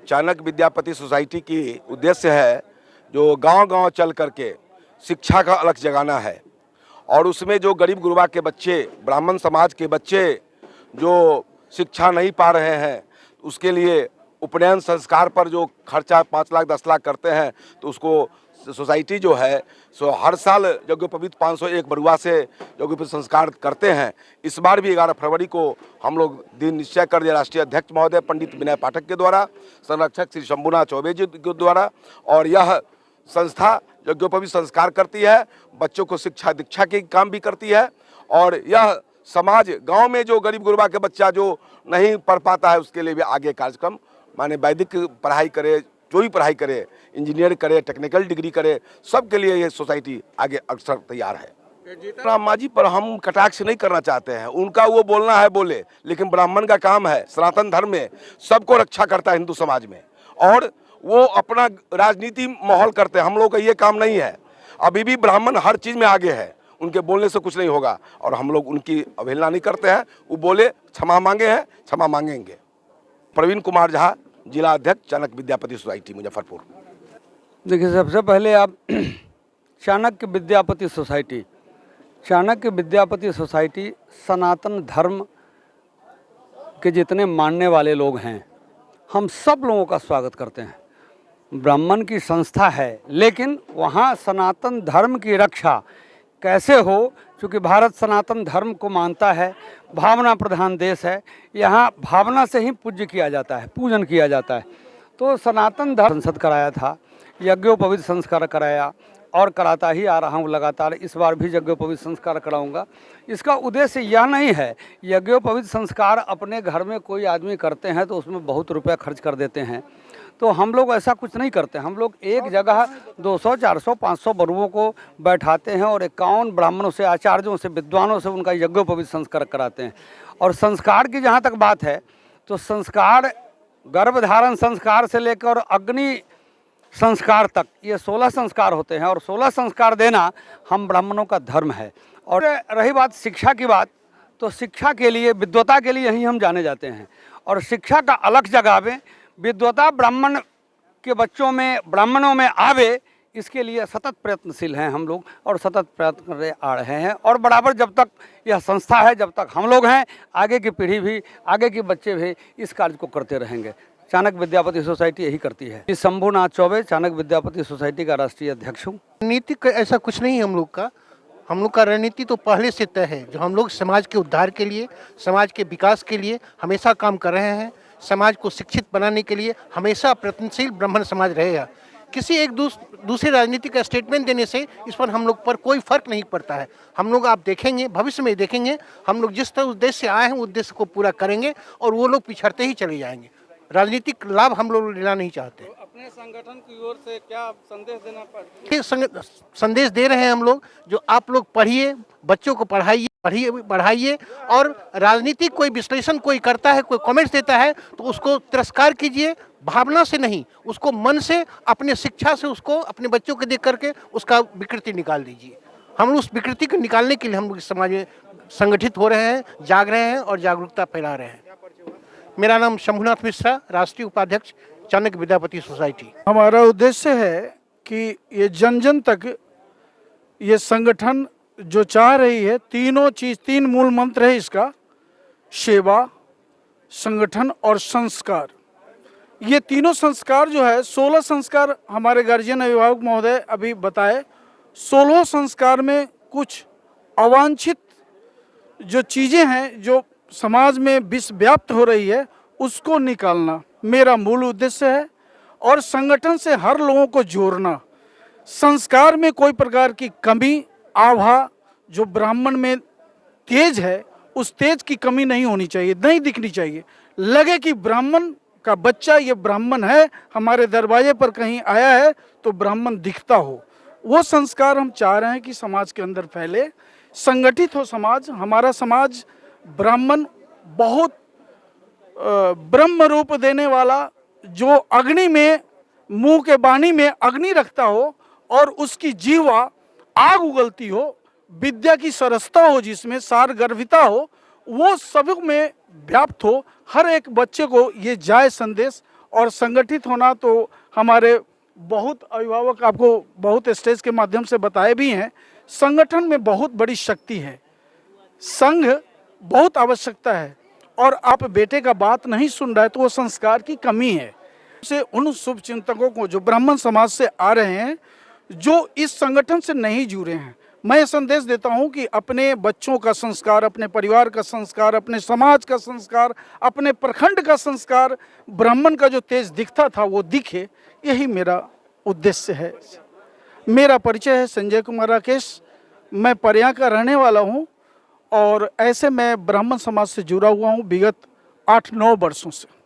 Chanakya Vidyapati society की उद्देश्य है जो गांव-गांव चल करके शिक्षा का अलख जगाना है और उसमें जो गरीब गुरबा के बच्चे, ब्राह्मण समाज के बच्चे जो शिक्षा नहीं पा रहे हैं, उसके लिए उपनयन संस्कार पर जो खर्चा 5 लाख 10 लाख करते हैं, तो उसको सोसाइटी जो है सो हर साल यज्ञोपवीत 501 बरुआ से यज्ञोपवीत संस्कार करते हैं। इस बार भी 11 फरवरी को हम लोग दिन निश्चय कर दिया राष्ट्रीय अध्यक्ष महोदय पंडित विनय पाठक के द्वारा, संरक्षक श्री शंभुनाथ चौबे जी के द्वारा, और यह संस्था यज्ञोपवीत संस्कार करती है, बच्चों को शिक्षा दीक्षा के काम भी करती है और यह समाज गांव में जो गरीब गुरबा के बच्चा जो नहीं पढ़ पाता है उसके लिए भी आगे कार्यक्रम माने वैदिक पढ़ाई करे, जो भी पढ़ाई करे, इंजीनियर करे, टेक्निकल डिग्री करे, सबके लिए ये सोसाइटी आगे अक्सर तैयार है। राम माँ जी पर हम कटाक्ष नहीं करना चाहते हैं, उनका वो बोलना है बोले, लेकिन ब्राह्मण का काम है, सनातन धर्म में सबको रक्षा करता है हिंदू समाज में, और वो अपना राजनीति माहौल करते हैं। हम लोग का ये काम नहीं है। अभी भी ब्राह्मण हर चीज़ में आगे है, उनके बोलने से कुछ नहीं होगा और हम लोग उनकी अवहेलना नहीं करते हैं। वो बोले क्षमा मांगे हैं, क्षमा मांगेंगे। प्रवीण कुमार झा, जिला अध्यक्ष चाणक्य विद्यापति सोसाइटी मुजफ्फरपुर। देखिए, सबसे पहले आप चाणक्य विद्यापति सोसाइटी सनातन धर्म के जितने मानने वाले लोग हैं, हम सब लोगों का स्वागत करते हैं। ब्राह्मण की संस्था है, लेकिन वहाँ सनातन धर्म की रक्षा कैसे हो, क्योंकि भारत सनातन धर्म को मानता है, भावना प्रधान देश है, यहाँ भावना से ही पूज्य किया जाता है, पूजन किया जाता है। तो सनातन धर्म संसद कराया था, यज्ञोपवीत संस्कार कराया और कराता ही आ रहा हूँ लगातार। इस बार भी यज्ञोपवीत संस्कार कराऊंगा। इसका उद्देश्य यह नहीं है, यज्ञोपवीत संस्कार अपने घर में कोई आदमी करते हैं तो उसमें बहुत रुपया खर्च कर देते हैं, तो हम लोग ऐसा कुछ नहीं करते। हम लोग एक जगह 200, 400, 500 बरुओं को बैठाते हैं और 51 ब्राह्मणों से, आचार्यों से, विद्वानों से उनका यज्ञोपवीत संस्कार कराते हैं। और संस्कार की जहाँ तक बात है, तो संस्कार गर्भधारण संस्कार से लेकर अग्नि संस्कार तक ये 16 संस्कार होते हैं और 16 संस्कार देना हम ब्राह्मणों का धर्म है। और रही बात शिक्षा की बात, तो शिक्षा के लिए, विद्वता के लिए यहीं हम जाने जाते हैं और शिक्षा का अलख जगावे, विद्वता ब्राह्मण के बच्चों में, ब्राह्मणों में आवे, इसके लिए सतत प्रयत्नशील हैं हम लोग और सतत प्रयत्न कर रहे आ रहे हैं। और बराबर जब तक यह संस्था है, जब तक हम लोग हैं, आगे की पीढ़ी भी, आगे के बच्चे भी इस कार्य को करते रहेंगे। चाणक्य विद्यापति सोसाइटी यही करती है। शंभुनाथ चौबे, चाणक्य विद्यापति सोसाइटी का राष्ट्रीय अध्यक्ष हूँ। रणनीति ऐसा कुछ नहीं है हम लोग का रणनीति तो पहले से तय है। जो हम लोग समाज के उद्धार के लिए, समाज के विकास के लिए हमेशा काम कर रहे हैं, समाज को शिक्षित बनाने के लिए हमेशा प्रयत्नशील ब्राह्मण समाज रहेगा। किसी एक दूसरे राजनीति का स्टेटमेंट देने से इस पर हम लोग पर कोई फर्क नहीं पड़ता है। हम लोग, आप देखेंगे, भविष्य में देखेंगे, हम लोग जिस तरह उद्देश्य से आए हैं उद्देश्य को पूरा करेंगे और वो लोग पिछड़ते ही चले जाएंगे। राजनीतिक लाभ हम लोग लेना नहीं चाहते। तो अपने संगठन की ओर से क्या संदेश देना पड़ता? संदेश दे रहे हैं हम लोग, जो आप लोग पढ़िए, बच्चों को पढ़ाइए और राजनीतिक कोई विश्लेषण कोई करता है, कोई कमेंट्स देता है तो उसको तिरस्कार कीजिए, भावना से नहीं, उसको मन से, अपने शिक्षा से उसको, अपने बच्चों को देख करके उसका विकृति निकाल दीजिए। हम लोग उस विकृति को निकालने के लिए हम लोग इस समाज में संगठित हो रहे हैं, जाग रहे हैं और जागरूकता फैला रहे हैं। मेरा नाम शंभुनाथ मिश्रा, राष्ट्रीय उपाध्यक्ष चाणक्य विद्यापति सोसाइटी। हमारा उद्देश्य है कि ये जन जन तक ये संगठन जो चाह रही है, तीन मूल मंत्र है इसका, सेवा, संगठन और संस्कार। ये तीनों संस्कार जो है, 16 संस्कार हमारे गार्जियन अभिभावक महोदय अभी बताए। 16 संस्कार में कुछ अवांछित जो चीज़ें हैं, जो समाज में विष व्याप्त हो रही है, उसको निकालना मेरा मूल उद्देश्य है। और संगठन से हर लोगों को जोड़ना, संस्कार में कोई प्रकार की कमी, आभा जो ब्राह्मण में तेज है, उस तेज की कमी नहीं होनी चाहिए, नहीं दिखनी चाहिए। लगे कि ब्राह्मण का बच्चा ये ब्राह्मण है, हमारे दरवाजे पर कहीं आया है तो ब्राह्मण दिखता हो। वो संस्कार हम चाह रहे हैं कि समाज के अंदर फैले, संगठित हो समाज। हमारा समाज ब्राह्मण बहुत ब्रह्म रूप देने वाला, जो अग्नि में, मुंह के वाणी में अग्नि रखता हो और उसकी जीवा आग उगलती हो, विद्या की सरसता हो, जिसमें सार गर्भिता हो, वो सब में व्याप्त हो, हर एक बच्चे को ये जाए संदेश। और संगठित होना तो हमारे बहुत अभिभावक आपको बहुत स्टेज के माध्यम से बताए भी हैं, संगठन में बहुत बड़ी शक्ति है, संघ बहुत आवश्यकता है। और आप बेटे का बात नहीं सुन रहे तो वो संस्कार की कमी है। से उन शुभचिंतकों को जो ब्राह्मण समाज से आ रहे हैं, जो इस संगठन से नहीं जुड़े हैं, मैं ये संदेश देता हूं कि अपने बच्चों का संस्कार, अपने परिवार का संस्कार, अपने समाज का संस्कार, अपने प्रखंड का संस्कार, ब्राह्मण का जो तेज दिखता था वो दिखे, यही मेरा उद्देश्य है। मेरा परिचय है संजय कुमार राकेश, मैं परिया का रहने वाला हूं और ऐसे मैं ब्राह्मण समाज से जुड़ा हुआ हूं विगत 8-9 वर्षों से।